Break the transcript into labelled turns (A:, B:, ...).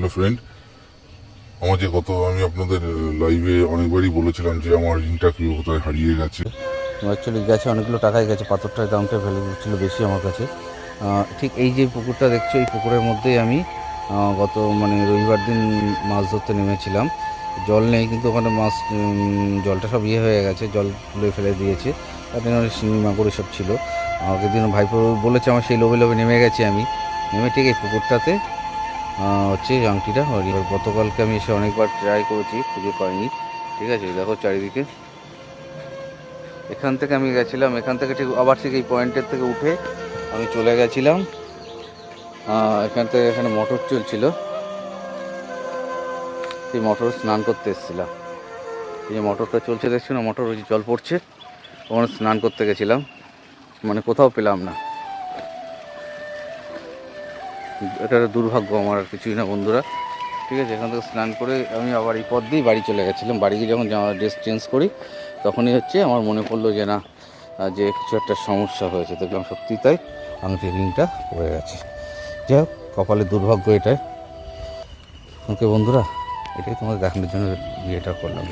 A: Hello friend, আমার যে আমি আপনাদের লাইভে অনেকবারই বলেছিলাম যে আমার রিংটা কি কোথায় হারিয়ে গেছে।
B: অ্যাকচুয়ালি গেছে, অনেকগুলো টাকায় গেছে, পাথরটার দামটা ভ্যালু ছিল বেশি আমার কাছে। ঠিক এই যে পুকুরটা দেখছো, এই পুকুরের মধ্যেই আমি গত রবিবার দিন মাছ ধরতে নেমেছিলাম। জল নেই, কিন্তু ওখানে মাছ জলটা সব হয়ে গেছে, জল তুলে ফেলে দিয়েছে। তার জন্য শিঙি মাগুর সব ছিল। আমাকে দিন ভাইপো বলেছে, আমার সেই লোভে লোভে নেমে গেছি। আমি নেমে ঠিক এই পুকুরটাতে হচ্ছে আংটিটা। এবার গতকালকে আমি এসে অনেকবার ট্রাই করেছি, খুঁজে পাইনি। ঠিক আছে, দেখো চারিদিকে। এখান থেকে আমি গেছিলাম, এখান থেকে ঠিক আবার ঠিক এই পয়েন্টের থেকে উঠে আমি চলে গেছিলাম এখান থেকে। এখানে মোটর চলছিল, সেই মোটর স্নান করতে এসেছিলাম। এই যে মোটরটা চলছে দেখছি না, মোটর ওই যে জল পড়ছে, ওখানে স্নান করতে গেছিলাম। কোথাও পেলাম না। এটা দুর্ভাগ্য আমার, আর কিছুই না বন্ধুরা। ঠিক আছে, এখান থেকে স্নান করে আমি আবার এই পথ দিয়ে বাড়ি চলে গেছিলাম। বাড়ি গিয়ে যখন ড্রেস চেঞ্জ করি, তখনই আমার মনে পড়লো যে না, যে কিছু একটা সমস্যা হয়েছে। দেখলাম সত্যি তাই, আংটি রিংটা পড়ে গেছে। যাই হোক, কপালের দুর্ভাগ্য এটাই। ওকে বন্ধুরা, এটাই তোমাদের দেখানোর জন্য বিয়েটা করলাম।